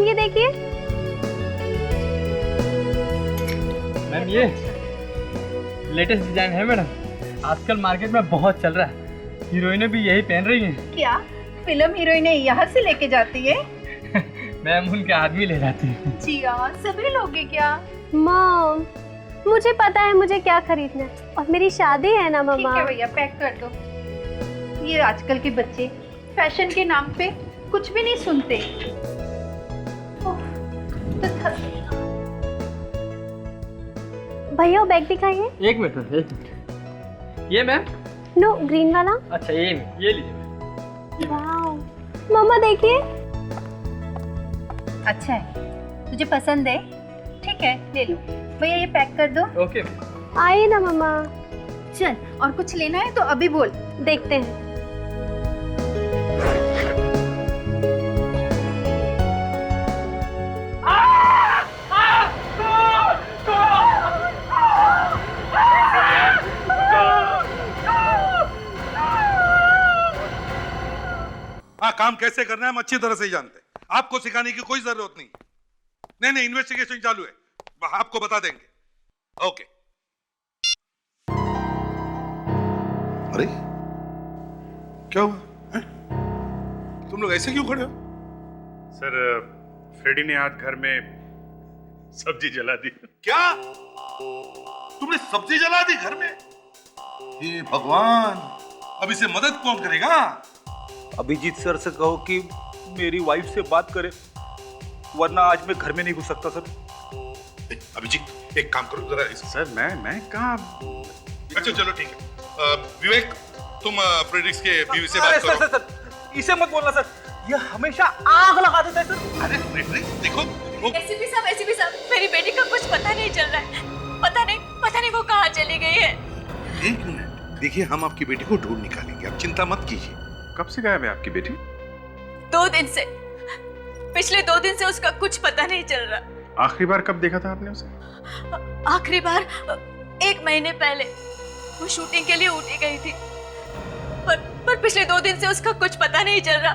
ये देखिए। मैम ये लेटेस्ट डिजाइन है मैडम, आजकल मार्केट में बहुत चल रहा है, हीरोइनें भी यही पहन रही हैं। क्या फिल्म हीरोइनें यहाँ से लेके जाती है? मैम उनके आदमी ले जाते हैं। जी हाँ, सभी लोग हैं क्या? मॉम, मुझे पता है मुझे क्या खरीदना है, और मेरी शादी है ना ठीक मम्मा। है भैया, पैक कर दो। ये आजकल के बच्चे फैशन के नाम पे कुछ भी नहीं सुनते। ओह, तो भैया वो बैग दिखाइए। एक मिनट मैम, एक मिनट। ये मैम? नो, ग्रीन वाला। अच्छा ये लीजिए मैम। वाओ, मम्मा देखिए। अच्छा है, तुझे पसंद है? ठीक है, ले लो भैया, ये पैक कर दो। Okay ma'am. आइए ना मम्मा। चल, और कुछ लेना है तो अभी बोल। देखते हैं। हाँ, काम कैसे करना है हम अच्छी तरह से जानते हैं, आपको सिखाने की कोई जरूरत नहीं। नहीं, इन्वेस्टिगेशन चालू है, आपको बता देंगे। ओके। अरे क्या हुआ है? तुम लोग ऐसे क्यों खड़े हो? सर, फ्रेडी ने आज घर में सब्जी जला दी। क्या तुमने सब्जी जला दी घर में? हे भगवान, अब इसे मदद कौन करेगा? अभिजीत सर से कहो कि मेरी वाइफ से बात करे, वरना आज मैं घर में नहीं घुस सकता सर। अभिजीत एक काम करो जरा सर मैं कहाँ? अच्छा चलो ठीक है। विवेक तुम फ्रेडरिक्स के बीवी से अरे बात करो। सर, इसे मत बोलना सर, ये हमेशा आग लगा देता है सर। अरे फ्रेडरिक्स देखो वो एसीपी साहब, मेरी बेटी का कुछ पता नहीं चल रहा है। पता नहीं वो कहाँ चली गई है। एक मिनट देखिए, हम आपकी बेटी को ढूंढ निकालेंगे, आप चिंता मत कीजिए। कब से गायब है आपकी बेटी? 2 दिन से, पिछले 2 दिन से उसका कुछ पता नहीं चल रहा। आखिरी बार कब देखा था आपने उसे? आखिरी बार 1 महीने पहले वो शूटिंग के लिए ऊटी गई थी, पर पिछले 2 दिन से उसका कुछ पता नहीं चल रहा।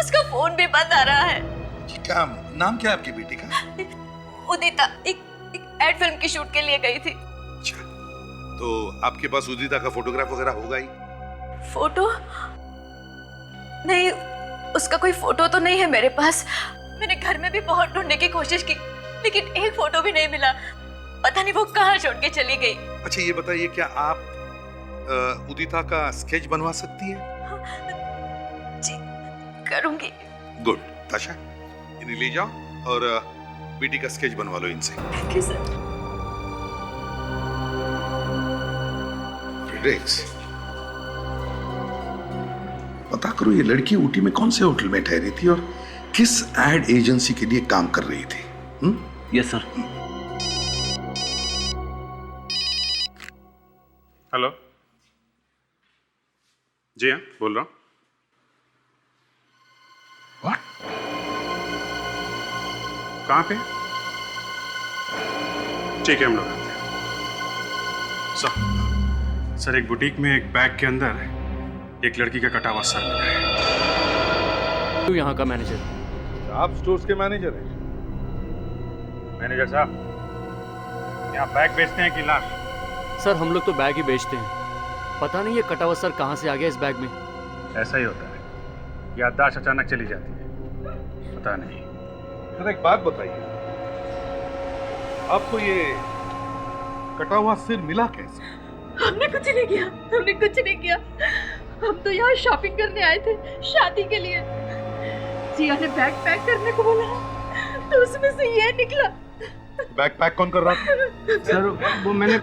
उसका फोन भी बंद आ रहा है। क्या नाम क्या है आपकी बेटी का? उदिता एक एड फिल्म की शूट के लिए गई थी। अच्छा, तो आपके पास उदिता का फोटोग्राफ वगैरह होगा ही? फोटो नहीं, उसका कोई फोटो तो नहीं है मेरे पास। मैंने घर में भी बहुत ढूंढने की कोशिश की, लेकिन एक फोटो भी नहीं मिला। पता नहीं वो कहाँ छोड़ के चली गई। अच्छा ये बताइए, क्या आप उदिता का स्केच बनवा सकती हैं? जी, करूंगी। गुड। ताशा, इन्हें ले जाओ और बेटी का स्केच बनवा लो इनसे। Thank you sir. फ्रेडरिक्स, पता करो ये लड़की ऊटी में कौन से होटल में ठहरी थी और किस एड एजेंसी के लिए काम कर रही थी? Yes sir. हेलो, जी हाँ, बोल रहा हूँ। What? कहाँ पे? ठीक है, हम लोग आते हैं। सर, एक बुटीक में एक बैग के अंदर एक लड़की का कटा हुआ सर मिला है। तू यहाँ का मैनेजर? आप स्टोर्स के मैनेजर हैं? मैनेजर साहब, यहाँ बैग बेचते हैं कि लाश? सर हम लोग तो बैग ही बेचते हैं। पता नहीं ये कटा हुआ सर कहाँ से आ गया इस बैग में। ऐसा ही होता है, याददाश्त अचानक चली जाती है, पता नहीं। सर एक बात बताइए, आपको ये कटा हुआ सिर मिला कैसे? हमने कुछ नहीं किया। हम तो यहाँ शॉपिंग करने आए थे, शादी के लिए। जिया ने बैग पैक करने को बोला, तो उसमें से ये निकला। बैग पैक कौन कर रहा था? सर वो मैंने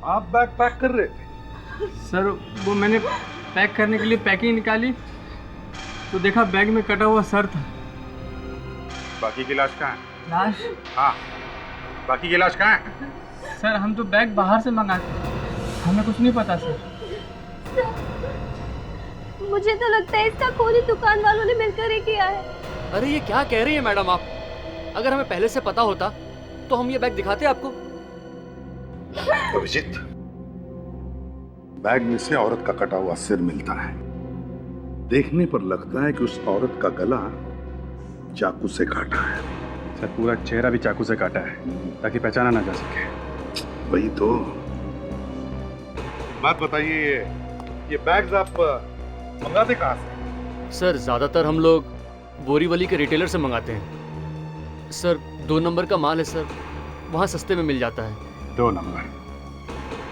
आप बैग पैक कर रहे थे? सर वो मैंने पैक करने के लिए पैकिंग निकाली तो देखा बैग में कटा हुआ सर था। बाकी की लाश कहाँ है? लाश? हाँ, बाकी की लाश कहाँ है? सर हम तो बैग बाहर से मंगाते, हमें कुछ नहीं पता सर। मुझे तो लगता है इसका खून ही दुकान वालों ने मिलकर ही किया है। अरे ये क्या कह रही है मैडम आप? अगर हमें पहले से पता होता तो हम ये बैग दिखाते आपको। अभिजीत, बैग में से औरत का कटा हुआ सिर मिलता है। देखने पर लगता है कि उस औरत का गला चाकू से काटा है। सर पूरा चेहरा भी चाकू से काटा है ताकि पहचाना ना जा सके। वही तो। बात बताइए, ये बैग्स आप मंगाते कहाँ से? सर ज़्यादातर हम लोग बोरीवली के रिटेलर से मंगाते हैं सर। 2 नंबर का माल है सर, वहाँ सस्ते में मिल जाता है। 2 नंबर?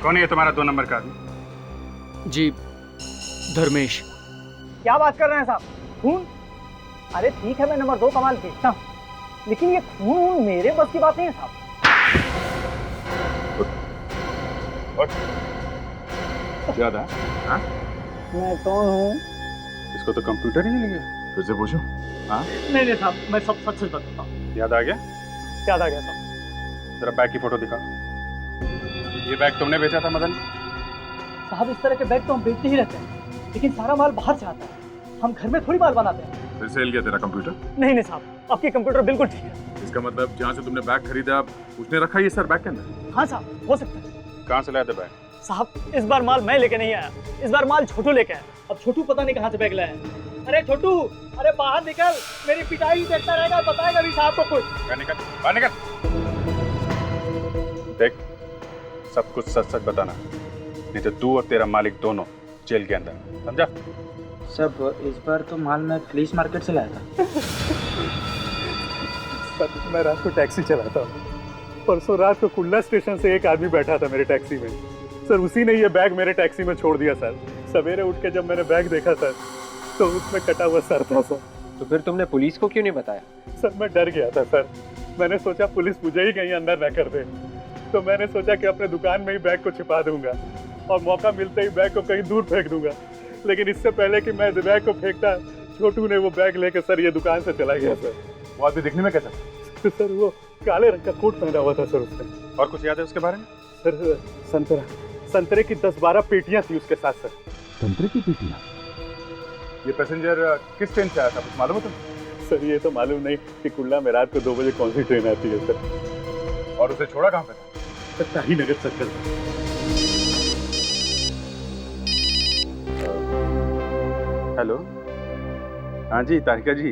कौन है ये तुम्हारा 2 नंबर का आदमी? जी धर्मेश। क्या बात कर रहे हैं साहब? खून? अरे ठीक है, मैं नंबर 2 का माल बेचता हूँ, लेकिन ये खून मेरे बस की बात नहीं है साहब। याद है? हाँ? मैं कौन हूँ? इसको तो कंप्यूटर ही नहीं गया। फिर से पूछूं? हाँ? नहीं साहब, मैं सब सच सच बताता हूँ। याद आ गया? याद आ गया साहब। जरा बैग की फोटो दिखाओ। ये बैग तुमने बेचा था मदन? साहब इस तरह के बैग तो हम बेचते ही रहते हैं, लेकिन सारा माल बाहर से आता है, हम घर में थोड़ी माल बनाते हैं। फिर से हिल गया तेरा कंप्यूटर? नहीं साहब, आपकी कंप्यूटर बिल्कुल ठीक है। इसका मतलब जहाँ से तुमने बैग खरीदा उसने रखा ये सर बैग के अंदर? हाँ साहब, हो सकता है। कहाँ से लाया था बैग? साहब इस बार माल मैं लेके नहीं आया, इस बार माल छोटू लेके आया। अब छोटू पता नहीं कहाँ से बैग लाया। अरे छोटू, अरे बाहर निकल, मेरी पिटाई देखता रहेगा, बताएगा भी साहब को कुछ। निकल बाहर निकल। देख, सब कुछ सच सच बताना, नहीं तो तू और तेरा मालिक दोनों जेल के अंदर, समझा? सब इस बार तो माल मैं पुलिस मार्केट से लाया था। मैं रात को टैक्सी चलाता हूँ। परसों रात को कुल्ला स्टेशन से एक आदमी बैठा था मेरे टैक्सी में सर, उसी ने ये बैग मेरे टैक्सी में छोड़ दिया सर। सवेरे उठ के जब मैंने बैग देखा सर, तो उसमें कटा हुआ सर था सर। तो फिर तुमने पुलिस को क्यों नहीं बताया? सर मैं डर गया था सर, मैंने सोचा पुलिस मुझे ही कहीं अंदर न कर दे, तो मैंने सोचा कि अपने दुकान में ही बैग को छिपा दूंगा और मौका मिलते ही बैग को कहीं दूर फेंक दूंगा। लेकिन इससे पहले कि मैं बैग को फेंकता, छोटू ने वो बैग लेकर सर ये दुकान से चला गया सर। वो आदमी दिखने में कैसा था? तो सर वो काले रंग का कोट पहना हुआ था सर उसने। और कुछ याद है उसके बारे में? सर संतरे की 10-12 पेटियां थी उसके साथ सर। संतरे की पेटियां? ये पैसेंजर किस ट्रेन से आया था, कुछ मालूम है तुम्हें? सर ये तो मालूम नहीं कि कुल्ला में रात को 2 बजे कौन सी ट्रेन आती है सर। और उसे छोड़ा कहाँ पे था? सर शाही नगर सर्कल। हेलो, हाँ जी तारिका जी।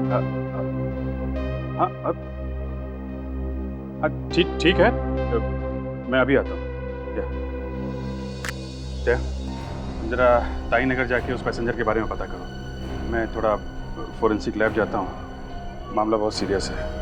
हाँ ठीक है, मैं अभी आता हूँ। क्या जरा ताई नगर जाके उस पैसेंजर के बारे में पता करो। मैं थोड़ा फोरेंसिक लैब जाता हूँ, मामला बहुत सीरियस है।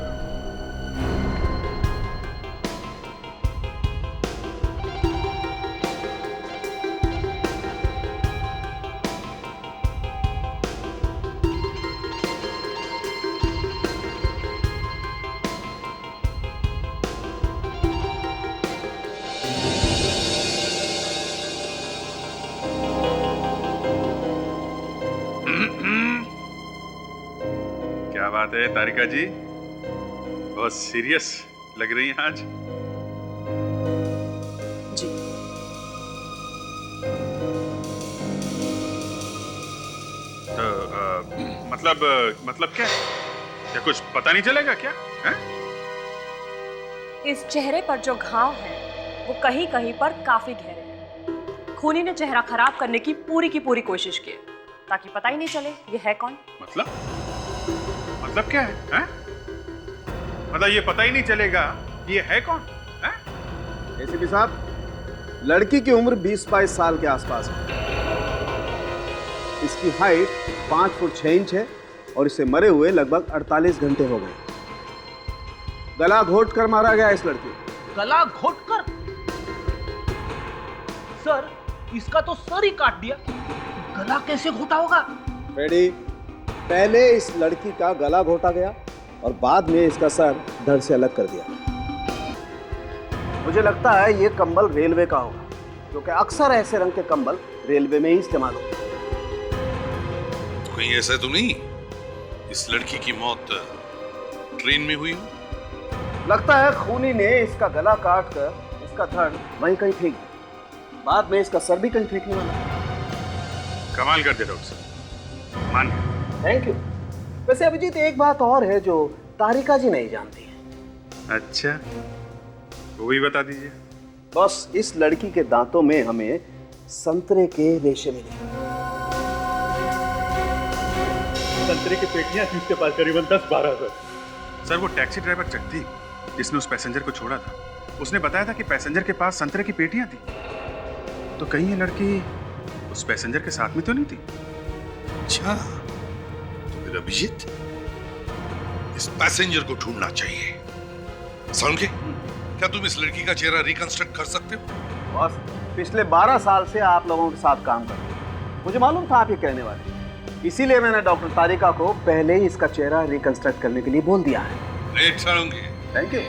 क्या बात है तारिका जी, बहुत सीरियस लग रही हैं आज। जी तो मतलब क्या कुछ पता नहीं चलेगा क्या है? इस चेहरे पर जो घाव है वो कहीं कहीं पर काफी गहरे हैं। खूनी ने चेहरा खराब करने की पूरी कोशिश की ताकि पता ही नहीं चले ये है कौन। मतलब क्या है? मतलब ये पता ही नहीं चलेगा ये है कौन? एसीपी साहब, लड़की की उम्र 20-22 साल के आसपास है। इसकी हाइट 5 फुट 6 इंच है और इसे मरे हुए लगभग 48 घंटे हो गए। गला घोट कर मारा गया इस लड़की। गला घोट कर? सर इसका तो सर ही काट दिया, गला कैसे घोटा होगा? रेडी, पहले इस लड़की का गला घोटा गया और बाद में इसका सर धड़ से अलग कर दिया। मुझे लगता है ये कंबल रेलवे का होगा, क्योंकि अक्सर ऐसे रंग के कंबल रेलवे में ही इस्तेमाल होते हैं। कहीं ऐसा तो नहीं इस लड़की की मौत ट्रेन में हुई हो? लगता है खूनी ने इसका गला काट कर इसका धड़ वहीं कहीं फेंक दिया, बाद में इसका सर भी कहीं फेंकने वाला। कमाल कर दिया डॉक्टर साहब, मान गया। Thank you. वैसे अभिजीत एक बात और है जो तारिका जी नहीं जानती है। अच्छा, वो भी बता दीजिए। बस इस लड़की के दांतों में हमें संतरे के रेशे मिले। संतरे की पेटियां थी उसके पास, करीबन 10-12 सर। सर वो टैक्सी ड्राइवर जगदीप जिसने उस पैसेंजर को छोड़ा था, उसने बताया था कि पैसेंजर के पास संतरे की पेटियां थी। तो कहीं ये लड़की उस पैसेंजर के साथ में तो नहीं थी? अच्छा, तो फिर अभिजीत इस पैसेंजर को ढूंढना चाहिए। सालुंके, क्या तुम इस लड़की का चेहरा रिकंस्ट्रक्ट कर सकते हो? बॉस, पिछले 12 साल से आप लोगों के साथ काम कर रहे हैं, मुझे मालूम था आप ये कहने वाले, इसीलिए मैंने डॉक्टर तारिका को पहले ही इसका चेहरा रिकंस्ट्रक्ट करने के लिए बोल दिया है। Great Salunke, thank you.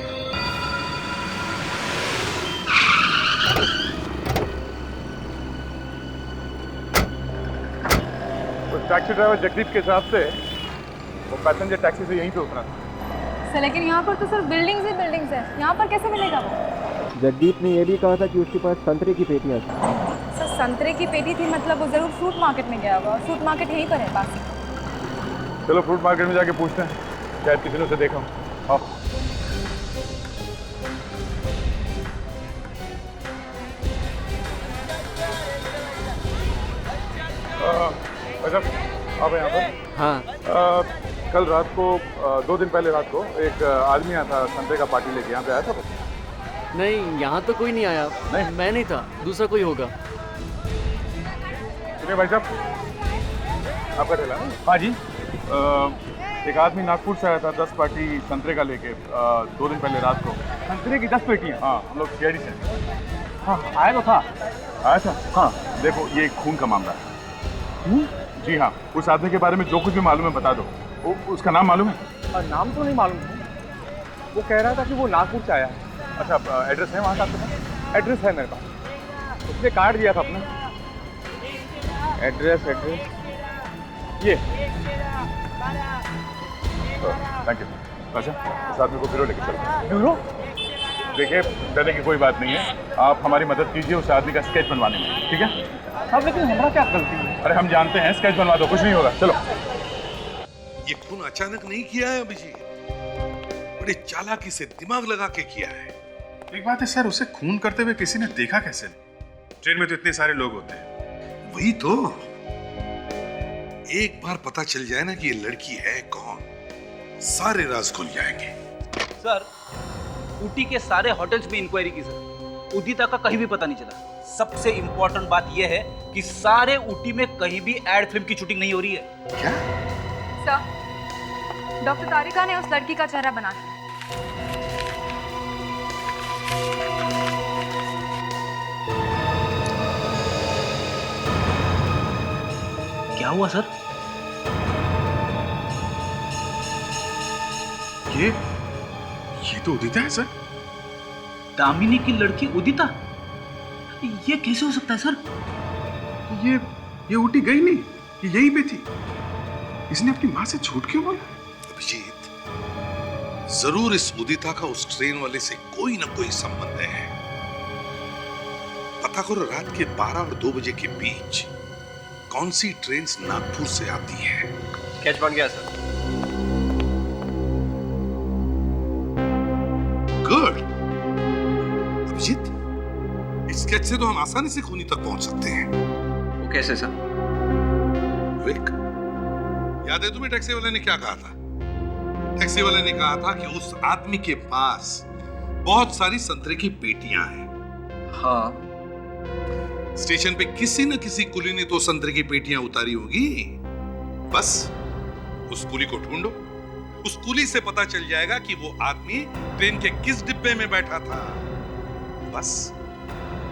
तो टैक्सी ड्राइवर जगदीप के हिसाब से वो पैसेंजर टैक्सी से यहीं पे उतरा था। सर लेकिन यहाँ पर तो सिर्फ बिल्डिंग्स ही बिल्डिंग्स है, यहाँ पर कैसे मिलेगा वो? जगदीप ने यह भी कहा था कि उसके पास संतरे की पेटियां थी। सर संतरे की पेटी थी मतलब वो जरूर फ्रूट मार्केट में गया होगा, और फ्रूट मार्केट यहीं पर है पास ही। चलो फ्रूट मार्केट में जाके पूछते हैं, शायद किसी ने उसे देखा हो। आओ। अच्छा, आप यहाँ पर? हाँ। कल रात को 2 दिन पहले रात को एक आदमी आया था संतरे का पार्टी लेके, यहाँ पे आया था? नहीं, यहाँ तो कोई नहीं आया। नहीं? मैं नहीं था, दूसरा कोई होगा। ठीक भाई साहब, आपका ठेला ना? हाँ जी। एक आदमी नागपुर से आया था 10 पार्टी संतरे का लेके 2 दिन पहले रात को। संतरे की 10 पेटियाँ? हाँ, हम लोग सीआईडी से। हाँ, आया तो था। आया था? हाँ। देखो, ये खून का मामला है। जी हाँ, उस आदमी के बारे में जो कुछ भी मालूम है बता दो। उसका नाम मालूम है? नाम तो नहीं मालूम, वो कह रहा था कि वो नागपुर से आया है। अच्छा, एड्रेस है वहाँ का आपके पास? एड्रेस है मेरे पास, उसने कार्ड दिया था अपना। एड्रेस ये। Thank you. अच्छा, इस आदमी को ब्यूरो लेके चलते। ब्यूरो? देखिए, डरने की कोई बात नहीं है, आप हमारी मदद कीजिए उस आदमी का स्केच बनवाने में, ठीक है? साहब लेकिन हमारा क्या गलती है? अरे हम जानते हैं, स्केच बनवा दो, कुछ नहीं होगा, चलो। ये खून अचानक नहीं किया है अभिजीत, बड़े चालाकी से दिमाग लगा के किया है। एक बात है सर, उसे खून करते हुए किसी ने देखा कैसे? ट्रेन में तो इतने सारे लोग होते हैं। वही तो, एक बार पता चल जाए ना कि ये लड़की है कौन, सारे राज खुल जाएंगे। सर, ऊटी के सारे होटल्स में इंक्वायरी की सर, उदिता का कहीं भी पता नहीं चला। सबसे इंपॉर्टेंट बात यह है कि सारे ऊटी में कहीं भी एड फिल्म की शूटिंग नहीं हो रही है। क्या? सर, डॉक्टर तारिका ने उस लड़की का चेहरा बना दिया। क्या हुआ सर? ये तो उदिता है सर। दामिनी की लड़की उदिता? ये कैसे हो सकता है सर? ये ऊटी गई नहीं, ये यहीं पे थी। इसने अपनी माँ से झूठ क्यों बोला? अभिजीत, जरूर इस उदिता का उस ट्रेन वाले से कोई ना कोई संबंध है। पता करो रात के 12 और 2 बजे के बीच कौन सी ट्रेन नागपुर से आती है। स्केच बन गया सर। गुड। अभिजीत, इस स्केच से तो हम आसानी से खूनी तक पहुंच सकते हैं। वो कैसे सर? विक, याद है तुम्हें टैक्सी वाले ने क्या कहा था? टैक्सी वाले ने कहा था कि उस आदमी के पास बहुत सारी संतरे की पेटियां हैं। हाँ। स्टेशन पे किसी न किसी कुली ने तो संतरे की पेटियां उतारी होगी। बस उस कुली को ढूंढो, उस कुली से पता चल जाएगा कि वो आदमी ट्रेन के किस डिब्बे में बैठा था। बस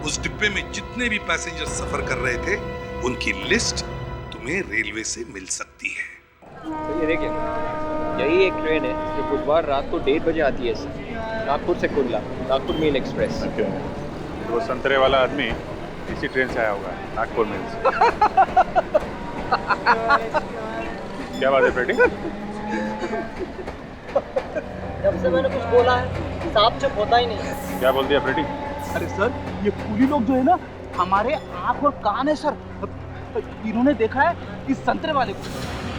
उस डिब्बे में जितने भी पैसेंजर सफर कर रहे थे उनकी लिस्ट तुम्हें रेलवे से मिल सकती है। तो ये देखिए, यही एक ट्रेन है जो बुधवार रात को 1:30 बजे आती है सर, नागपुर से कुर्ला, नागपुर मेल एक्सप्रेस। वो संतरे वाला आदमी इसी ट्रेन से आया होगा, नागपुर मेल से। क्या बात है बेटी? जब से मैंने कुछ बोला है साहब चुप होता ही नहीं। क्या बोल दिया बेटी? अरे सर, ये कुली लोग जो है ना, हमारे आंख और कान है सर। इन्होंने देखा है इस संतरे वाले को।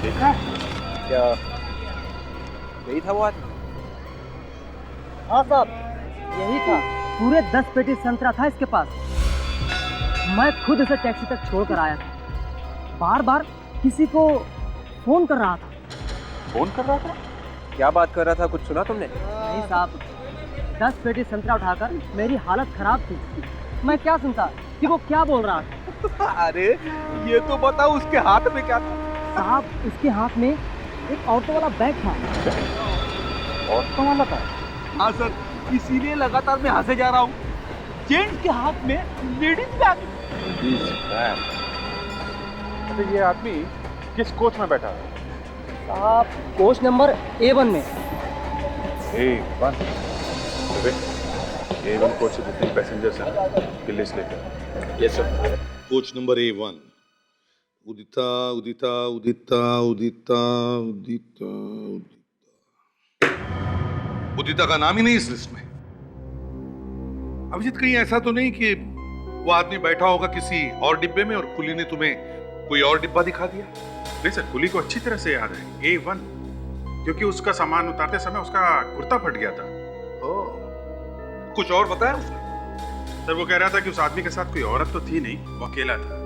देखा है? क्या यही था वो आदमी? हाँ साहब, यही था। पूरे 10 पेटी संतरा था इसके पास। मैं खुद इसे टैक्सी तक छोड़ कर आया था। बार बार किसी को फोन कर रहा था। फोन कर रहा था? क्या बात कर रहा था, कुछ सुना तुमने? नहीं साहब, 10 पेटी संतरा उठाकर मेरी हालत खराब थी। मैं क्या सुनता कि वो क्या बोल रहा था। अरे ये तो बताओ उसके हाथ में क्या था? साहब, उसके हाथ में एक ऑटो वाला बैग था। ऑटो वाला था? हाँ सर, इसीलिए लगातार मैं हंसे जा रहा हूँ। जेंट्स के हाथ में लेडीज बैग। अच्छा, ये आदमी किस कोच में बैठा है? साहब, कोच नंबर A1 में। A1? A1 कोच से जितने पैसेंजर्स हैं, की लिस्ट लेकर। Yes sir. Coach number A1, उदिता उदिता उदिता उदिता उदिता उदिता का नाम ही नहीं इस लिस्ट में। अभिजीत, कहीं ऐसा तो नहीं कि वो आदमी बैठा होगा किसी और डिब्बे में और कुली ने तुम्हें कोई और डिब्बा दिखा दिया? नहीं सर, कुली को अच्छी तरह से याद है A1, क्योंकि उसका सामान उतारते समय उसका कुर्ता फट गया था। कुछ और बताया उसने? सर, वो कह रहा था कि उस आदमी के साथ कोई औरत तो थी नहीं, वो अकेला था,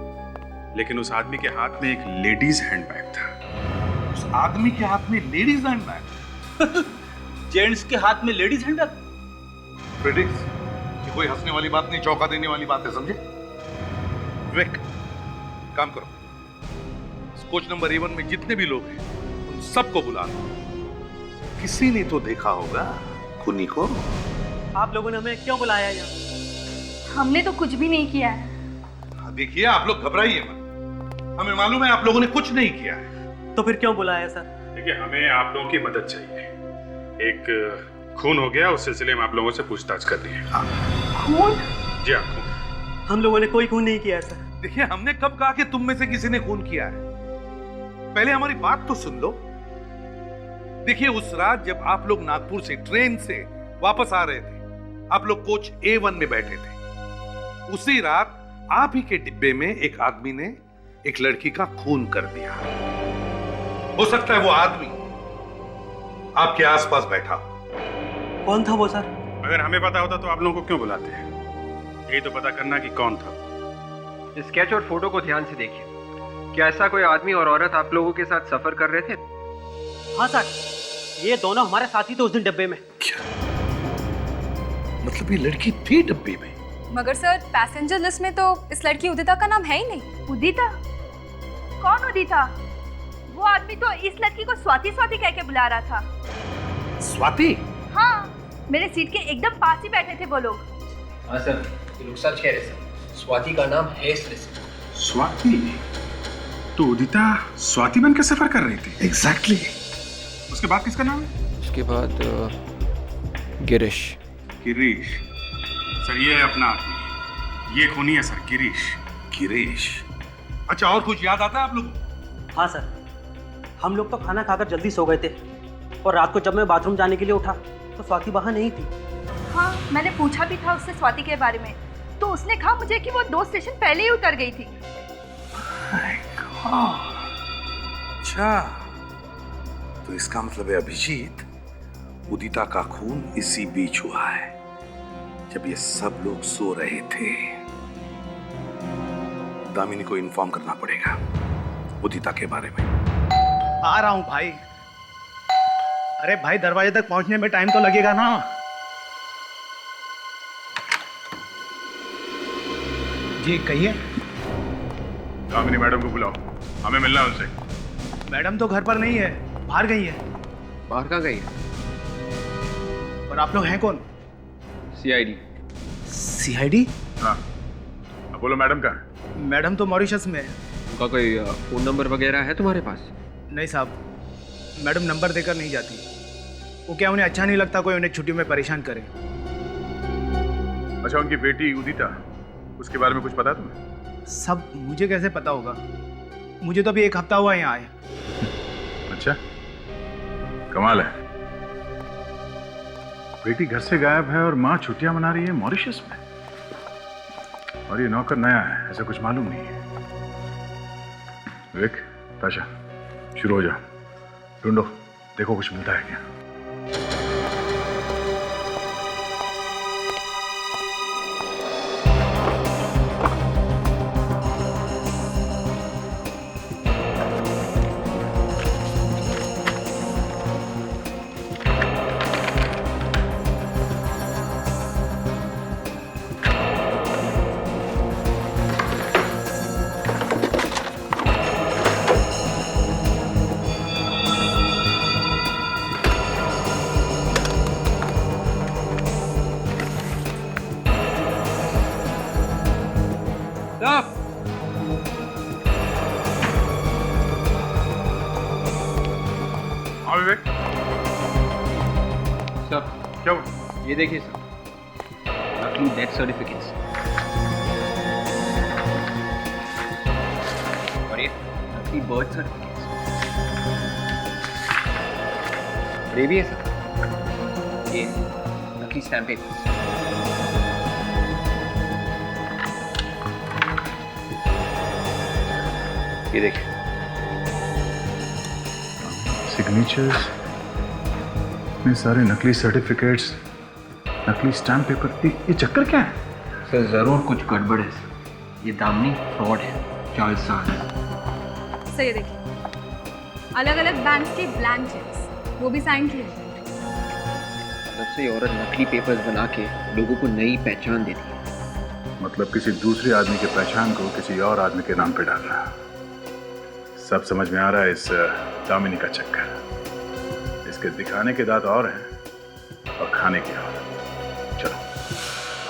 लेकिन उस आदमी के हाथ में एक लेडीज हैंडबैग था। उस आदमी के हाथ में लेडीज हैंडबैग? जेंट्स के हाथ में लेडीज हैंडबैग? फ्रेडरिक्स, ये कोई हंसने वाली बात नहीं, चौंका देने वाली बात है, समझे? विवेक, काम करो, कोच नंबर A1 में जितने भी लोग हैं उन सबको बुला लो। किसी ने तो देखा होगा खूनी को। आप लोगों ने हमें क्यों बुलाया यहाँ? हमने तो कुछ भी नहीं किया है। देखिए, आप लोग घबराइए मत, हमें मालूम है आप लोगों ने कुछ नहीं किया है। तो फिर क्यों बुलाया सर? देखिए, हमें आप लोगों की मदद चाहिए। एक खून हो गया, उस सिलसिले में आप लोगों से पूछताछ कर रही है। खून? जी हाँ, खून। हम लोगों ने कोई खून नहीं किया सर। देखिए, हमने कब कहा कि तुम में से किसी ने खून किया है? पहले हमारी बात तो सुन लो। देखिए, उस रात जब आप लोग नागपुर से ट्रेन से वापस आ रहे थे, आप लोग कोच A1 में बैठे थे। उसी रात आप ही के डिब्बे में एक आदमी ने एक लड़की का खून कर दिया। हो सकता है वो आदमी आपके आसपास बैठा हो। कौन था वो सर? अगर हमें पता होता तो आप लोगों को क्यों बुलाते हैं? यही तो पता करना कि कौन था। स्केच और फोटो को ध्यान से देखिए। क्या ऐसा कोई आदमी और औरत आप लोगों के साथ सफर कर रहे थे? हाँ सर, ये दोनों हमारे साथी थे उस दिन डब्बे में। क्या मतलब ये लड़की थी डब्बे में? मगर सर, पैसेंजर लिस्ट में तो इस लड़की उदिता का नाम है ही नहीं। उदिता? कौन उदिता? वो आदमी तो इस लड़की को स्वाति स्वाति कह के बुला रहा था। स्वाति? हाँ, मेरे सीट के एकदम पास ही बैठे थे वो लोग। हाँ सर, ये लोग सच कह रहे सर। स्वाति का नाम है इस लिस्ट में। स्वाति? तो उदिता स्वाति बन के सफर कर रही थी? एग्जैक्टली। उसके बाद किसका नाम है? उसके बाद गिरीश। गिरीश? सर, ये है अपना आदमी, ये खूनी है सर, गिरीश। गिरीश? अच्छा, और कुछ याद आता है आप लोगों को? हाँ सर, हम लोग तो खाना खाकर जल्दी सो गए थे और रात को जब मैं बाथरूम जाने के लिए उठा तो स्वाति वहाँ नहीं थी। हाँ, मैंने पूछा भी था उससे स्वाति के बारे में, तो उसने कहा मुझे कि वो 2 स्टेशन पहले ही उतर गई थी। अच्छा, तो इसका मतलब है अभिजीत, उदिता का खून इसी बीच हुआ है, जब ये सब लोग सो रहे थे। दामिनी को इन्फॉर्म करना पड़ेगा उदिता के बारे में। आ रहा हूं भाई। अरे भाई, दरवाजे तक पहुंचने में टाइम तो लगेगा ना। जी कहिए। दामिनी मैडम को बुलाओ, हमें मिलना है उनसे। मैडम तो घर पर नहीं है, बाहर गई है। बाहर कहाँ गई है? और आप लोग हैं कौन? CID। CID? हाँ, अब बोलो मैडम कहाँ है? मैडम तो मॉरिशस में है। उनका कोई फोन नंबर वगैरह है तुम्हारे पास? नहीं साहब, मैडम नंबर देकर नहीं जाती। वो क्या, उन्हें अच्छा नहीं लगता कोई उन्हें छुट्टी में परेशान करे। अच्छा, उनकी बेटी उदिता, उसके बारे में कुछ पता है तुम्हें? सब मुझे कैसे पता होगा? मुझे तो अभी 1 हफ्ता हुआ यहाँ आए। अच्छा, कमाल है। बेटी घर से गायब है और माँ छुट्टियां मना रही है मॉरिशस में, और ये नौकर नया है, ऐसा कुछ मालूम नहीं है। विवेक, ताशा, शुरू हो जाओ, ढूंढो, देखो कुछ मिलता है क्या। Stop! हाँ विवेक, सर क्या हुआ? ये देखिए सर, नकली डेथ सर्टिफिकेट्स और ये नकली बर्थ सर्टिफिकेट्स और ये भी है सर, ये नकली स्टैम्प पेपर्स। ये देखिए सिग्नेचर्स, इतने सारे नकली सर्टिफिकेट्स, नकली स्टैम्प पेपर, ये चक्कर क्या है? सर जरूर कुछ गड़बड़ है सर, ये दामनी फ्रॉड है, जालसाज। सर ये देखिए, अलग अलग बैंक के ब्लैंक चेक्स, वो भी साइन किए हैं। तब से ये औरत नकली पेपर्स बना के लोगों को नई पहचान देती है। मतलब किसी दूसरे आदमी की पहचान को किसी और आदमी के नाम पे डालना। सब समझ में आ रहा है इस दामिनी का चक्कर। इसके दिखाने के दांत और हैं और खाने के और। चलो।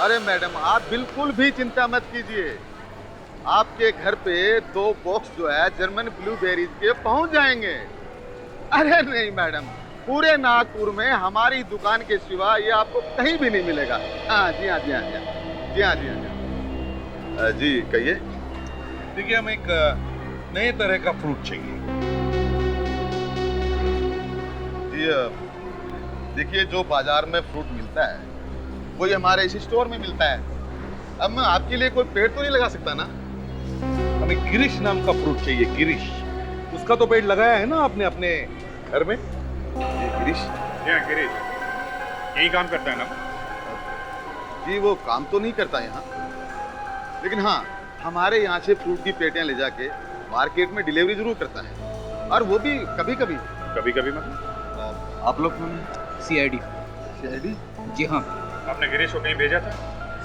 अरे मैडम, आप बिल्कुल भी चिंता मत कीजिए, आपके घर पे 2 बॉक्स जो है जर्मन ब्लूबेरीज के पहुंच जाएंगे। अरे नहीं मैडम, पूरे नागपुर में हमारी दुकान के सिवा ये आपको कहीं भी नहीं मिलेगा। हाँ जी हाँ जी हाँ जी हाँ जी हाँ जी हाँ जी, कहिए। देखिए, हमें एक नए तरह का फ्रूट चाहिए। जी देखिए, जो बाजार में फ्रूट मिलता है वही हमारे इस स्टोर में मिलता है। अब मैं आपके लिए कोई पेड़ तो नहीं लगा सकता ना। हमें गिरीश नाम का फ्रूट चाहिए, गिरीश। उसका तो पेड़ लगाया है ना आपने अपने घर में। ये गिरीश? क्या गिरीश यही काम करता है ना? जी वो काम तो नहीं करता यहाँ, लेकिन हाँ हमारे यहाँ से फ्रूट की पेटियां ले जाके मार्केट में डिलीवरी जरूर करता है, और वो भी कभी कभी। कभी कभी मतलब? आप लोग CID। CID? जी हाँ। आपने गिरीश को कहीं भेजा था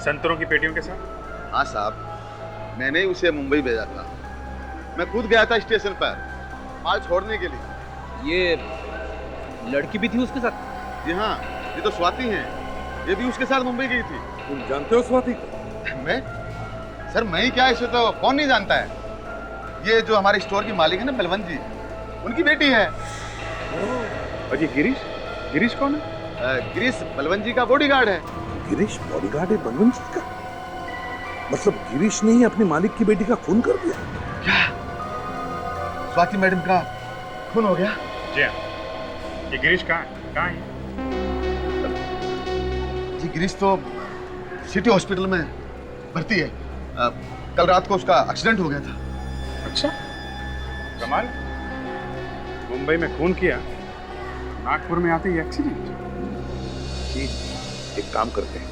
संतरों की पेटियों के साथ? हाँ साहब, मैंने ही उसे मुंबई भेजा था। मैं खुद गया था स्टेशन पर माल छोड़ने के लिए। ये लड़की भी थी उसके साथ? जी हाँ, ये तो स्वाति हैं, ये भी उसके साथ मुंबई गई थी। तुम जानते हो स्वाति को? मैं? सर मैं ही क्या, इसे तो कौन नहीं जानता है। ये जो हमारे स्टोर की मालिक है ना बलवंत जी, उनकी बेटी है। और ये गिरीश? गिरीश कौन है? गिरीश बलवंत जी का बॉडीगार्ड है। गिरीश बॉडीगार्ड है बलवंत जी का? मतलब गिरीश ने ही अपनी मालिक की बेटी का खून कर दिया? क्या स्वाति मैडम का खून हो गया? जी हाँ। ये गिरीश कहाँ है? कहाँ है? जी गिरीश तो सिटी हॉस्पिटल में भर्ती है। कल रात को उसका एक्सीडेंट हो गया था। अच्छा, कमाल। मुंबई में खून किया, नागपुर में आते ही एक्सीडेंट। जी, एक काम करते हैं,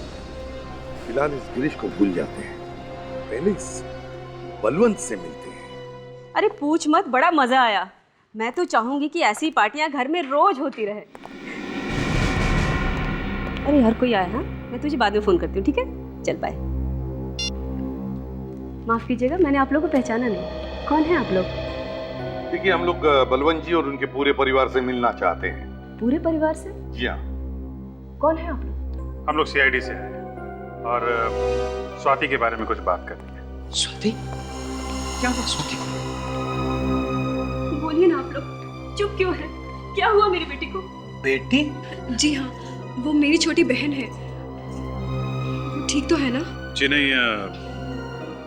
फिलहाल इस गिरीश को भूल जाते हैं, पहले इस बलवंत से मिलते हैं। अरे पूछ मत, बड़ा मजा आया। मैं तो चाहूंगी कि ऐसी पार्टियां घर में रोज होती रहे। अरे हर कोई आया। हाँ, मैं तुझे बाद में फोन करती हूँ, ठीक है? चल बाय। माफ कीजिएगा, मैंने आप लोगों को पहचाना नहीं। कौन है आप लोग? देखिए, हम लोग बलवंत जी और उनके पूरे परिवार से मिलना चाहते हैं। पूरे परिवार से? जी हाँ। कौन है आप लोग? हम लोग CID से आए हैं और स्वाति के बारे में कुछ बात करनी है। स्वाति? क्या हुआ स्वाति? बोलिए ना आप लोग, चुप क्यों है? क्या हुआ मेरी बेटी को? बेटी? जी हाँ, वो मेरी छोटी बहन है। वो ठीक तो है ना? जी नहीं,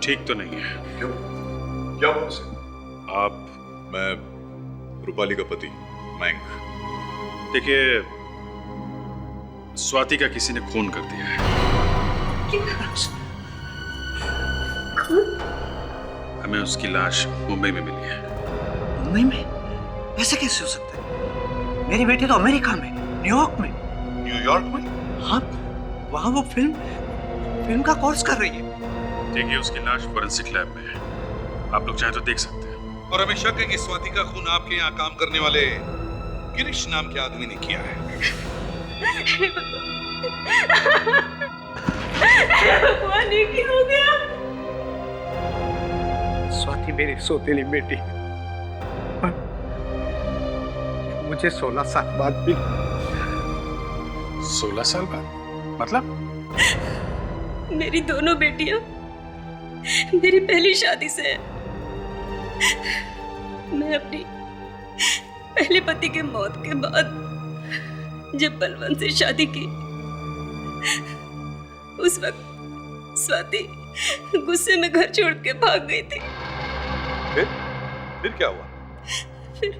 ठीक तो नहीं है। क्यों? क्या हुआ उसे? आप? मैं रूपाली का पति मयंक। देखिए, स्वाति का किसी ने खून कर दिया है। हमें उसकी लाश मुंबई में मिली है। मुंबई में? ऐसा कैसे हो सकता है? मेरी बेटी तो अमेरिका में, न्यूयॉर्क में। न्यूयॉर्क में? हाँ, वहाँ वो फिल्म का कोर्स कर रही है। देखिए, उसकी लाश फोरेंसिक लैब में है, आप लोग चाहे तो देख सकते हैं। और हमें शक है कि स्वाति का खून आपके यहाँ काम करने वाले गिरीश नाम के आदमी ने किया है। भगवान, ये क्या हो गया? स्वाति मेरी सौतेली बेटी, मुझे 16 साल बाद भी। 16 साल बाद? मतलब? मेरी दोनों बेटियां मेरी पहली शादी से है। मैं अपनी पहले पति के मौत के बाद जब बलवंत से शादी की, उस वक्त स्वाति गुस्से में घर छोड़ के भाग गई थी। फिर क्या हुआ? फिर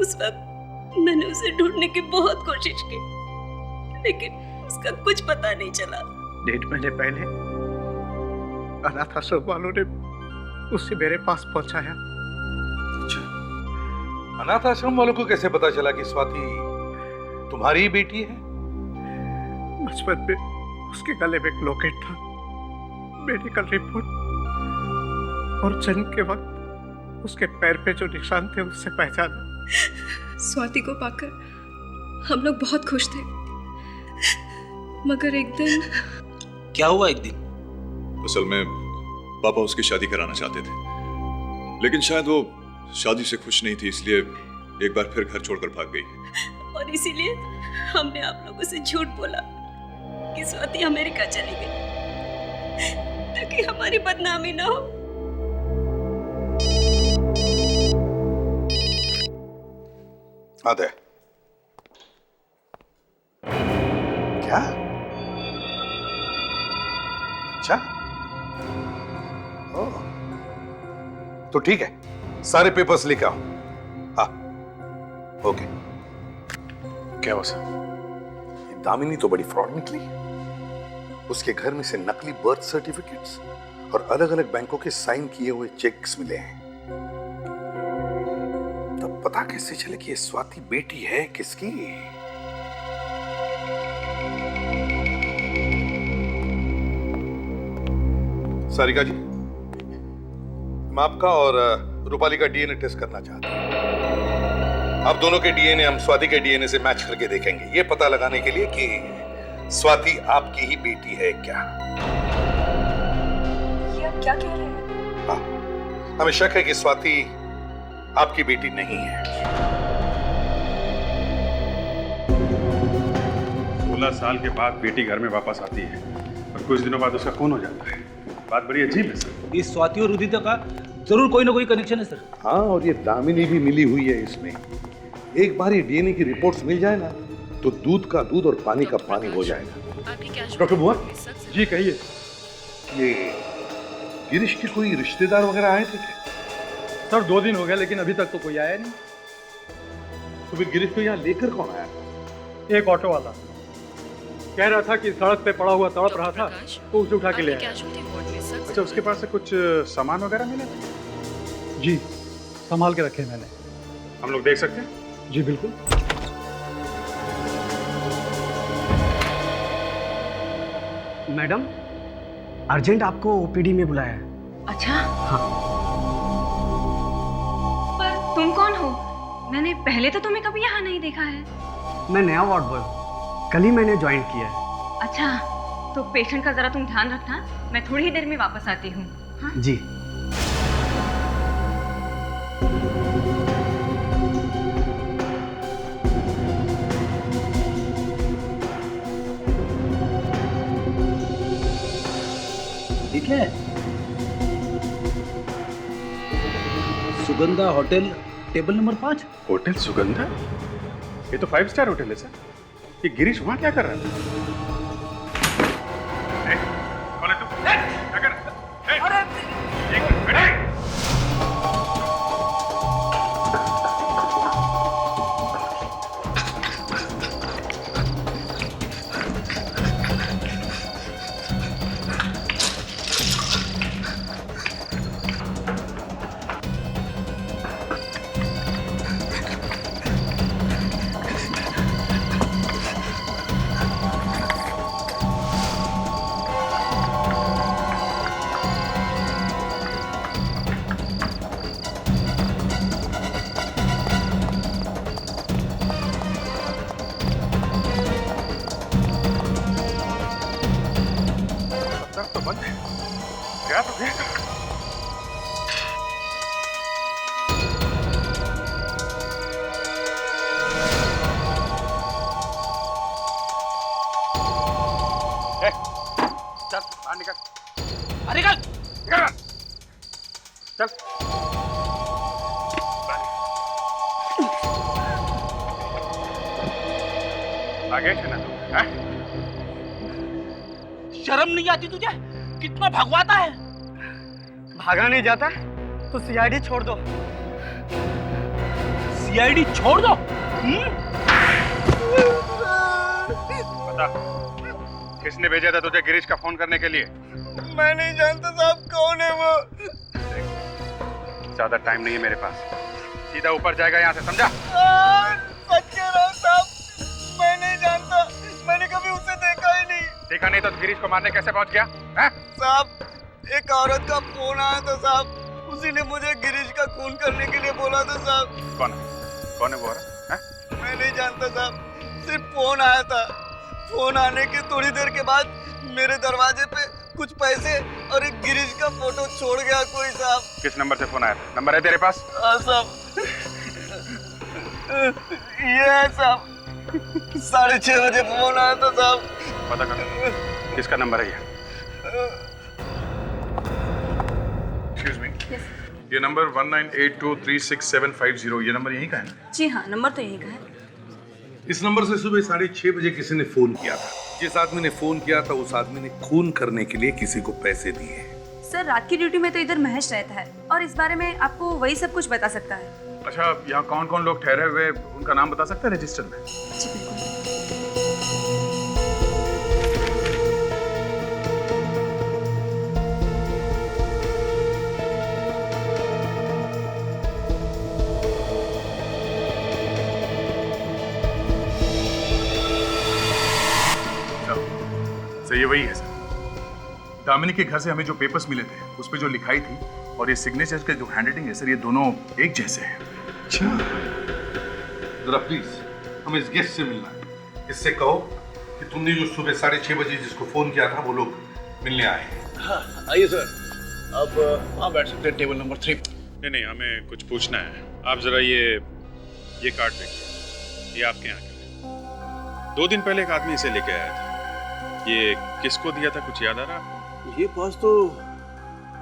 उस वक्त मैंने उसे ढूंढने की बहुत कोशिश की, लेकिन उसका कुछ पता नहीं चला। 1.5 महीने पहले अनाथ आश्रम वालों ने उसे मेरे पास पहुंचाया। अनाथ आश्रम वालों को कैसे पता चला कि स्वाति तुम्हारी ही बेटी है? बचपन में उसके गले में एक लॉकेट था, मेडिकल रिपोर्ट और जन्म के वक्त उसके पैर पे जो निशान थे उससे पहचाना। स्वाति को पाकर हम लोग बहुत खुश थे, मगर एक दिन। क्या हुआ एक दिन? असल में पापा उसकी शादी कराना चाहते थे, लेकिन शायद वो शादी से खुश नहीं थी, इसलिए एक बार फिर घर छोड़कर भाग गई। और इसीलिए हमने आप लोगों से झूठ बोला कि स्वाति अमेरिका चली गई, ताकि हमारी बदनामी ना हो। आते क्या? अच्छा, ओह, तो ठीक है, सारे पेपर्स लेकर आओ। हाँ, ओके। क्या हुआ सर? ये दामिनी तो बड़ी फ्रॉड निकली। उसके घर में से नकली बर्थ सर्टिफिकेट्स और अलग अलग बैंकों के साइन किए हुए चेक्स मिले हैं। तब पता कैसे चले कि ये स्वाति बेटी है किसकी? सारिका जी, मैं आपका और रूपाली का डीएनए टेस्ट करना चाहता हूं। आप दोनों के डीएनए हम स्वाति के डीएनए से मैच करके देखेंगे, ये पता लगाने के लिए कि स्वाति आपकी ही बेटी है क्या। ये आप क्या कह रहे हैं? हाँ, हमें शक है कि स्वाति आपकी बेटी नहीं है। 16 साल के बाद बेटी घर में वापस आती है और कुछ दिनों बाद उसका खून हो जाता है। बात बड़ी अजीब है सर। इस स्वाति और उदिता का जरूर कोई ना कोई कनेक्शन है सर। हाँ, और ये दामिनी भी मिली हुई है इसमें। एक बार ये डीएनए की रिपोर्ट्स मिल जाए ना, तो दूध का दूध और पानी का पानी हो जाएगा। डॉक्टर बुआ जी कहिए। ये गिरीश के कोई रिश्तेदार वगैरह आए थे क्या? सर 2 दिन हो गए, लेकिन अभी तक तो कोई आया नहीं। तो फिर गिरीश को यहाँ लेकर कौन आया? एक ऑटो वाला कह रहा था कि सड़क पे पड़ा हुआ तड़प रहा था, तो उसे उठा के ले आया। अच्छा, उसके पास से कुछ सामान वगैरह मिला? जी, संभाल के रखे मैंने। हम लोग देख सकते हैं? जी बिल्कुल। मैडम, अर्जेंट आपको ओपीडी में बुलाया है। अच्छा, हाँ। पर तुम कौन हो? मैंने पहले तो तुम्हें कभी यहाँ नहीं देखा है। मैं नया वार्ड बॉय हूँ, कल ही मैंने ज्वाइन किया है। अच्छा, तो पेशेंट का जरा तुम ध्यान रखना, मैं थोड़ी ही देर में वापस आती हूँ। हाँ? जी। ठीक है। Sugandha hotel, table number 5। Hotel Sugandha? ये तो 5 स्टार होटल है सर। ये गिरीश वहां क्या कर रहा था? क्या कर रहा है? अरे निकल। चल। आगे चलना तू, हैं? शर्म नहीं आती तुझे? कितना भगवाता है। भागा नहीं जाता तो सीआईडी छोड़ दो। सीआईडी छोड़ दो? बता, किसने भेजा था तुझे गिरीश का फोन करने के लिए? मैं नहीं जानता साहब कौन है वो। ज्यादा टाइम नहीं है मेरे पास, सीधा ऊपर जाएगा यहाँ से, समझा? सच कह रहा हूँ साहब, मैं नहीं जानता, मैंने कभी उसे देखा ही नहीं। देखा नहीं तो गिरीश को मारने कैसे पहुंच गया? हैं? साहब, एक औरत का फोन आया था साहब, उसी ने मुझे गिरीश का खून करने के लिए बोला था साहब। कौन है वो औरत? हैं? मैं नहीं जानता साहब, सिर्फ फोन आया था। फोन आने के थोड़ी देर के बाद मेरे दरवाजे पे कुछ पैसे और एक गिरीश का फोटो छोड़ गया कोई साहब। किस नंबर से फोन आया था? नंबर है तेरे पास? हाँ साहब, ये है साहब, 6:30 बजे फोन आया था साहब। पता कर किसका नंबर है ये? Excuse me. ये नंबर 1982367750, ये नंबर यहीं का है ना? जी हाँ, नंबर तो यही का है। इस नंबर से सुबह 6:30 बजे किसी ने फोन किया था। जिस आदमी ने फोन किया था उस आदमी ने खून करने के लिए किसी को पैसे दिए। सर, रात की ड्यूटी में तो इधर महेश रहता है और इस बारे में आपको वही सब कुछ बता सकता है। अच्छा, यहाँ कौन कौन लोग ठहरे हुए उनका नाम बता सकते हैं रजिस्टर में? जी बिल्कुल। सर, ये वही है सर। दामिनी के घर से हमें जो पेपर्स मिले थे उस पे जो लिखाई थी और ये सिग्नेचर के जो हैंडराइटिंग है सर, ये दोनों एक जैसे हैं। अच्छा, जरा प्लीज हमें इस गेस्ट से मिलना है। इससे कहो कि तुमने जो सुबह 6:30 बजे जिसको फोन किया था वो लोग मिलने आए हैं। हाँ, आइए सर, आप वहाँ बैठ सकते हैं, टेबल नंबर 3। नहीं, हमें कुछ पूछना है। आप जरा ये कार्ड देखिए, ये आपके यहाँ का। 2 दिन पहले एक आदमी इसे लेके आया था। ये किसको दिया था, कुछ याद आ रहा है? ये पास तो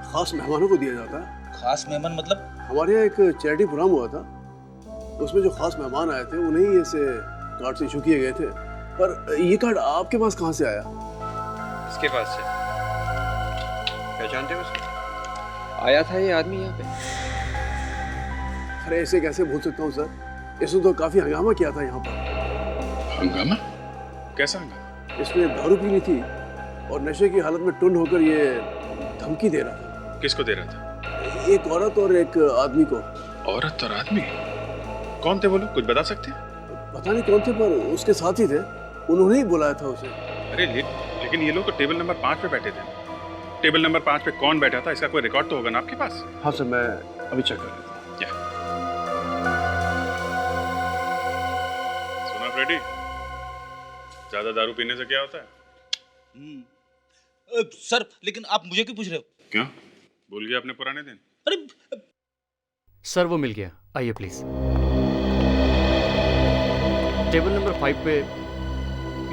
खास मेहमानों को दिया जाता है। खास मेहमान मतलब? हमारे यहाँ एक चैरिटी प्रोग्राम हुआ था, उसमें जो खास मेहमान आए थे उन्हें ऐसे कार्ड इशू किए गए थे। पर ये कार्ड आपके पास कहाँ से आया? इसके पास से। पहचानते हो उसको? आया था ये आदमी यहाँ पे। अरे ऐसे कैसे भूल सकता हूँ सर, इसने तो काफी हंगामा किया था यहाँ पर। हंगामा? कैसा हंगामा? इसने दारू पी ली थी और नशे की हालत में टुन होकर ये धमकी दे रहा था। किसको दे रहा था? एक औरत और एक आदमी को। औरत और आदमी? कौन थे वो लोग, कुछ बता सकते हैं? पता नहीं कौन थे, पर उसके साथ ही थे, उन्होंने ही बुलाया था उसे। अरे लेकिन ये लोग तो टेबल नंबर 5 पे बैठे थे। टेबल नंबर 5 पे कौन बैठा था, इसका कोई रिकॉर्ड तो होगा ना आपके पास? हाँ सर, मैं अभी चेक कर लेता हूँ। सुना फ्रेडी, ज्यादा दारू पीने से क्या होता है? सर, लेकिन आप मुझे क्यों पूछ रहे हो? क्यों, भूल गया अपने पुराने दिन? अरे सर, वो मिल गया, आइए प्लीज। टेबल नंबर 5 पे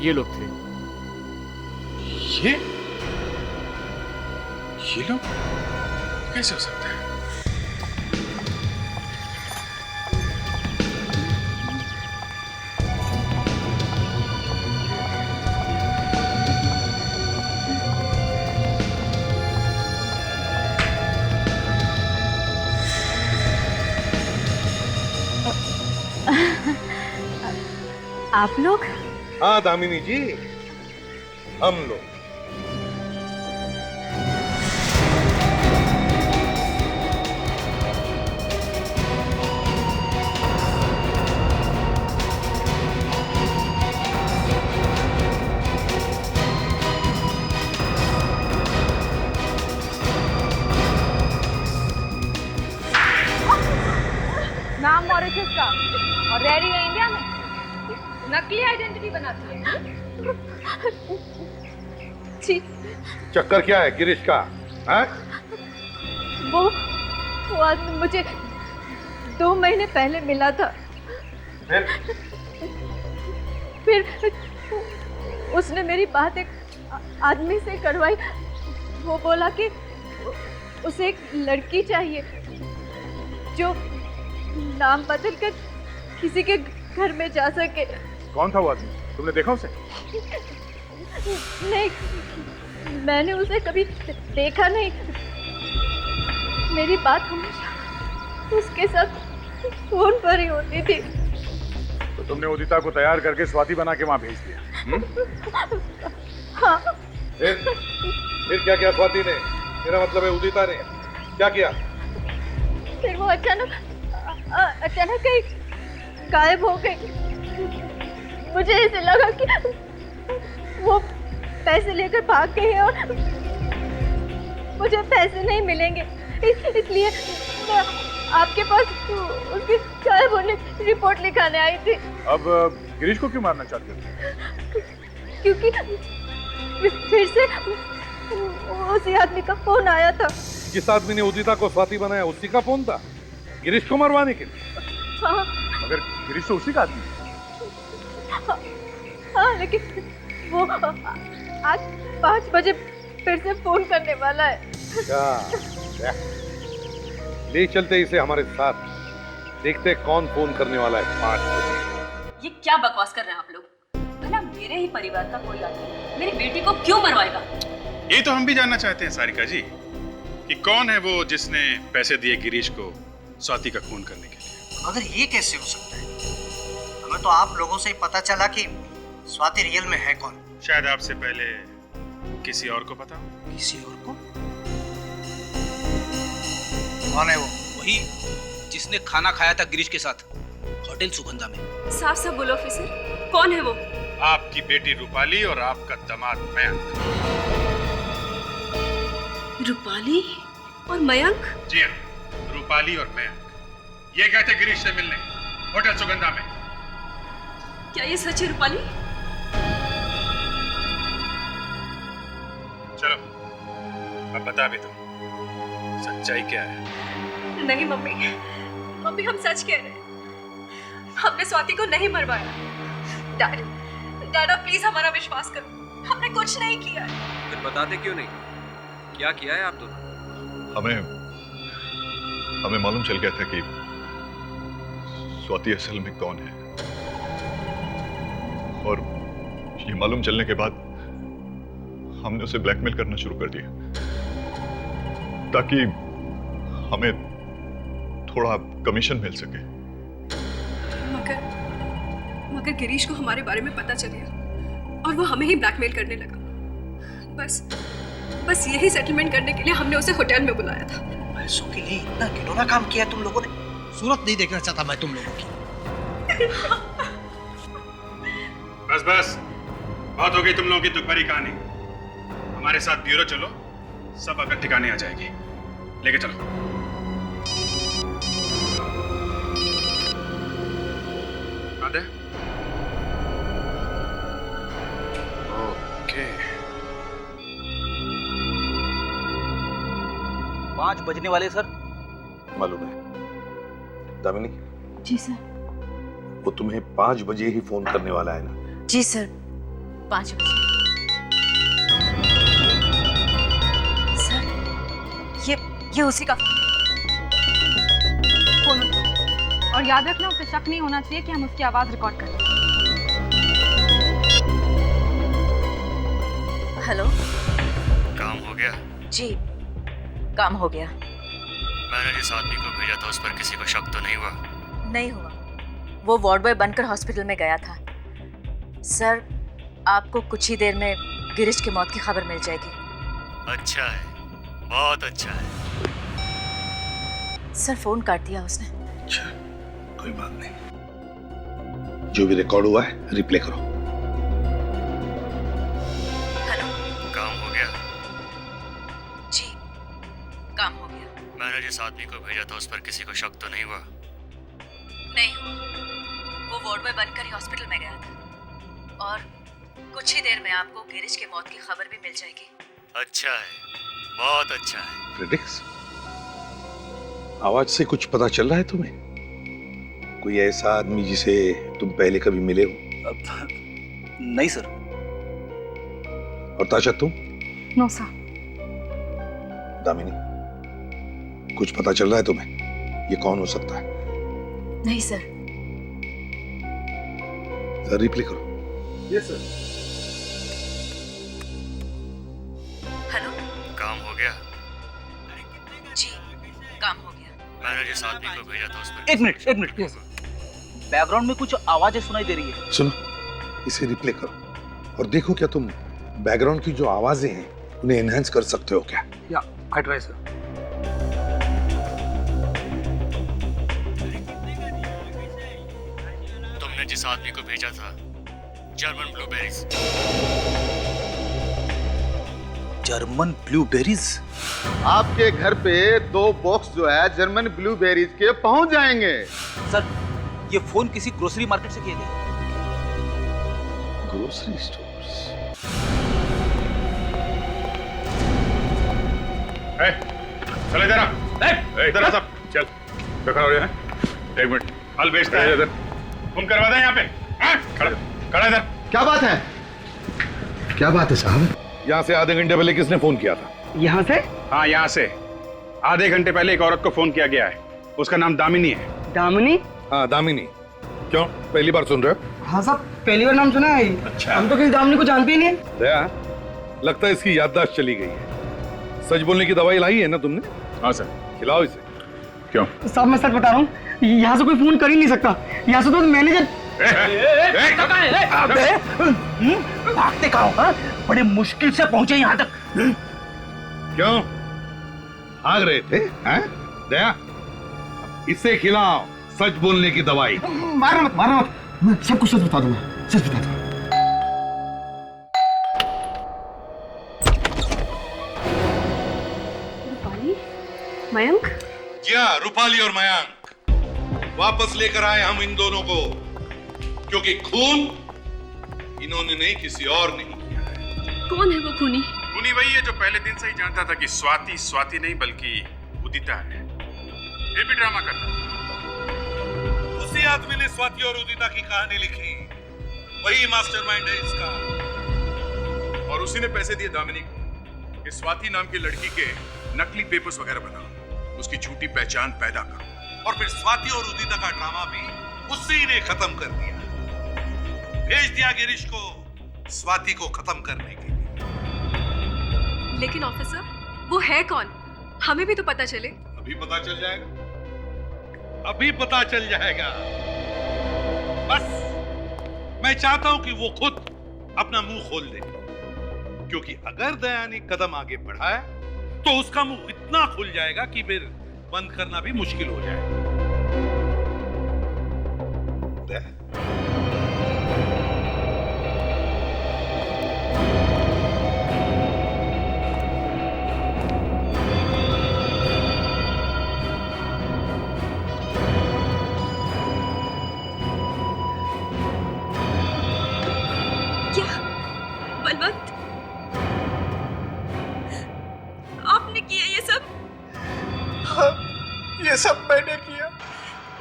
ये लोग थे। ये लोग कैसे हो सकता है? आप लोग? हाँ दामिनी जी, हम लोग। नाम मॉरिशस का और रह रही है इंडिया में, नकली आइडेंटिटी बनाती है। जी। चक्कर क्या है गिरीश का? है? वो आदमी मुझे 2 महीने पहले मिला था। फिर उसने मेरी बात एक आदमी से करवाई। वो बोला कि उसे एक लड़की चाहिए जो नाम बदल कर किसी के घर में जा सके। कौन था वो आदमी? तुमने देखा उसे? नहीं, मैंने उसे कभी देखा नहीं। मेरी बात हमेशा उसके साथ फोन पर ही होती थी। तो तुमने उदिता को तैयार करके स्वाति बना के वहां भेज दिया? हाँ। फिर क्या किया स्वाति ने? मेरा मतलब है उदिता ने क्या किया? फिर वो अचानक कहीं गायब हो गई। मुझे ऐसे लगा कि वो पैसे लेकर भाग गई है और मुझे पैसे नहीं मिलेंगे, इसलिए मैं आपके पास उसके गायब होने की रिपोर्ट लिखाने आई थी। अब गिरीश को क्यों मारना चाहते हो? क्योंकि फिर से उसी आदमी का फोन आया था। जिस आदमी ने उदिता को स्वाति बनाया उसी का फोन था गिरीश को मरवाने के लिए? हाँ। मगर गिरीश तो उसी का आदमी है। हाँ, लेकिन वो आज 5 बजे फिर से फोन करने वाला है। ले चलते इसे हमारे साथ, देखते कौन फोन करने वाला है 5 बजे। ये क्या बकवास कर रहे हैं आप लोग? भला मेरे ही परिवार का कोई आदमी मेरी बेटी को क्यों मरवाएगा? ये तो हम भी जानना चाहते हैं सारिका जी कि कौन है वो जिसने पैसे दिए गिरीश को स्वाति का खून करने के लिए। मगर ये कैसे हो सकता है? हमें तो आप लोगों से ही पता चला कि स्वाति रियल में है कौन। शायद आपसे पहले किसी और को पता हो। किसी और को? कौन है वो? वही जिसने खाना खाया था गिरीश के साथ होटल सुगंधा में। साफ साफ बोलो ऑफिसर, कौन है वो? आपकी बेटी रूपाली और आपका दामाद मयंक। रूपाली और मयंक? जी हाँ, रूपाली और मयंक ये गए थे गिरीश से मिलने होटल सुगंधा में। क्या ये सच है रूपाली? चलो अब बता भी दो सच्चाई क्या है। नहीं मम्मी, मम्मी हम सच कह रहे हैं। हमने स्वाति को नहीं मरवाया। डाडा प्लीज हमारा विश्वास करो, हमने कुछ नहीं किया है। फिर बताते क्यों नहीं? क्या किया है आप दोनों? हमें मालूम चल गया था कि स्वाति असल में कौन है, और ये मालूम चलने के बाद हमने उसे ब्लैकमेल करना शुरू कर दिया ताकि हमें थोड़ा कमीशन मिल सके। मगर गिरीश को हमारे बारे में पता चल गया और वो हमें ही ब्लैकमेल करने लगा। बस यही सेटलमेंट करने के लिए हमने उसे होटल में बुलाया था। पैसों के लिए इतना घिनौना काम किया तुम लोगों ने। सूरत नहीं देखना चाहता मैं तुम लोगों की। बस बहुत हो गई तुम लोगों की दुख भरी कहानी। हमारे साथ ब्यूरो चलो, सब अगर ठिकाने आ जाएगी। लेके चलो। आदे? ओके। 5 बजने वाले सर। मालूम है दामिनी? जी सर। वो तुम्हें 5 बजे ही फोन करने वाला है ना? जी सर, 5 बजे। सर ये उसी का फोन उठाओ। और याद रखना उसे शक नहीं होना चाहिए कि हम उसकी आवाज रिकॉर्ड कर रहे हैं। हेलो। काम हो गया? जी काम हो गया। मैंने जिस आदमी को भेजा था उस पर किसी को शक तो नहीं हुआ? नहीं हुआ, वो वार्ड बॉय बनकर हॉस्पिटल में गया था। सर आपको कुछ ही देर में गिरीश की मौत की खबर मिल जाएगी। अच्छा है, बहुत अच्छा है। सर फोन काट दिया उसने। अच्छा, कोई बात नहीं। जो भी रिकॉर्ड हुआ है रिप्ले करो। हेलो। काम हो गया? जी काम हो गया। मैंने जिस आदमी को भेजा था उस पर किसी को शक तो नहीं हुआ? नहीं हुआ, वो वार्ड बॉय बनकर ही हॉस्पिटल में गया था और कुछ ही देर में आपको गिरीश की मौत की खबर भी मिल जाएगी। अच्छा है, बहुत अच्छा है। फ्रेडिक्स, आवाज से कुछ पता चल रहा है तुम्हें? कोई ऐसा आदमी जिसे तुम पहले कभी मिले हो? नहीं सर। और ताशा तुम? No sir. दामिनी, कुछ पता चल रहा है तुम्हें? ये कौन हो सकता है? नहीं सर। जरा रिप्ले करो। Yes sir. हेलो, काम हो गया? जी काम हो गया। मैंने जिस आदमी को भेजा था उस पर। एक मिनट बैकग्राउंड में कुछ आवाजें सुनाई दे रही है। सुनो, इसे रिप्ले करो और देखो क्या तुम बैकग्राउंड की जो आवाजें हैं उन्हें एनहांस कर सकते हो क्या? या आई ट्राई सर। तुमने जिस आदमी को भेजा था, जर्मन ब्लूबेरीज। German blueberries? आपके घर पे 2 बॉक्स जो है जर्मन ब्लूबेरीज के पहुंच जाएंगे। सर, ये फोन किसी ग्रोसरी मार्केट से किया गया। Grocery stores? चल इधर आ। इधर आ सब, चल। क्या खड़ा हो रहा है? एक मिनट, फल बेचता है इधर। तुम करवा दें यहाँ पे? खड़ा इधर। क्या बात है? क्या बात है साहब? यहाँ से आधे घंटे पहले किसने फोन किया था? यहाँ से? हाँ, यहाँ से आधे घंटे पहले एक औरत को फोन किया गया है। उसका नाम दामिनी है। दामिनी? हाँ, दामिनी। क्यों, पहली बार सुन रहे हो? हाँ साहब, पहली बार नाम सुना है। अच्छा। हम तो किसी दामिनी को जानते ही नहीं। दया, लगता है इसकी याददाश्त चली गई है। सच बोलने की दवाई लाई है ना तुमने? हाँ सर। खिलाओ इसे। क्यों? साहब मैं सच बता रहा हूँ, यहाँ से कोई फोन कर ही नहीं सकता। यहाँ से तो मैनेजर। भागते कहाँ हो? बड़े मुश्किल से पहुंचे यहाँ तक। क्यों भाग रहे थे? हैं? दया, इसे खिलाओ सच बोलने की दवाई। मारना मत, मैं सब कुछ सच बता दूंगा, सच बता दूंगा। रूपाली, मयंक? जी हाँ, रूपाली और मयंक वापस लेकर आए हम इन दोनों को, क्योंकि खून इन्होंने नहीं, किसी और ने किया है। कौन है वो खूनी? खूनी वही है जो पहले दिन से ही जानता था कि स्वाति नहीं बल्कि उदिता है। ये भी ड्रामा करता था। उसी आदमी ने स्वाति और उदिता की कहानी लिखी, वही मास्टरमाइंड है इसका। और उसी ने पैसे दिए दामिनी को कि स्वाति नाम की लड़की के नकली पेपर्स वगैरह बनाओ, उसकी झूठी पहचान पैदा करो। और फिर स्वाति और उदिता का ड्रामा भी उसी ने खत्म कर दिया। भेज दिया गिरीश को स्वाति को खत्म करने के लिए। लेकिन ऑफिसर, वो है कौन? हमें भी तो पता चले। अभी पता चल जाएगा, अभी पता चल जाएगा। बस मैं चाहता हूं कि वो खुद अपना मुंह खोल दे, क्योंकि अगर दया ने कदम आगे बढ़ाया तो उसका मुंह इतना खुल जाएगा कि फिर बंद करना भी मुश्किल हो जाएगा। दया, बलवंत, आपने किया ये सब? हाँ, ये सब मैंने किया।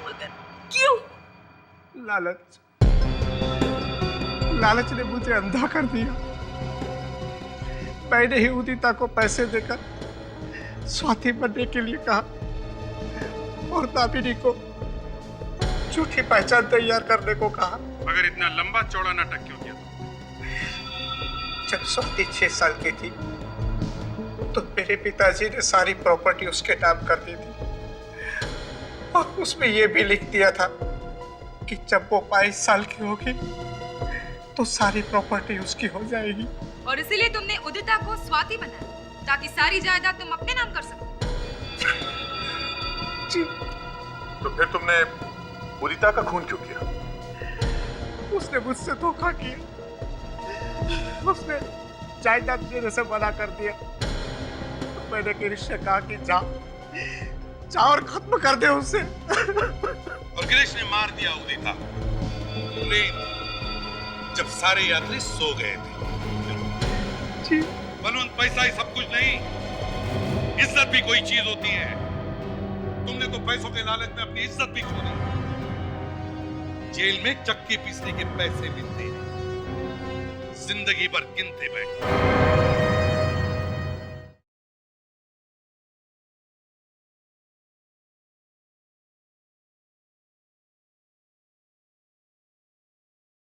मगर क्यों? लालच ने मुझे अंधा कर दिया। मैंने ही उदिता को पैसे देकर स्वाति बनने के लिए कहा और दामिनी को झूठी पहचान तैयार करने को कहा। मगर इतना लंबा चौड़ा नाटक क्यों किया? जब स्वाति 6 साल की थी तो मेरे पिताजी ने सारी प्रॉपर्टी उसके नाम कर दी थी और उसमें यह भी लिख दिया था कि जब वो 22 साल की होगी तो सारी प्रॉपर्टी उसकी हो जाएगी। और इसीलिए तुमने उदिता को स्वाति बनाया ताकि सारी जायदाद तुम अपने नाम कर सको। जी। तो फिर तुमने उदिता का खून क्यों किया? उसने मुझसे धोखा किया, उसने जायदाद देने से मना कर दिया। तो मैंने गिरीश से कहा कि जा और खत्म कर दे उसे। और गिरीश ने मार दिया उदिता। प्लेन जब सारे यात्री सो गए थे। जी। बलवंत, पैसा ही सब कुछ नहीं, इज्जत भी कोई चीज होती है। तुमने तो पैसों के लालच में अपनी इज्जत भी खो दी। जेल में चक्की पीसने के पैसे मिलते हैं, जिंदगी भर गिनते बैठे।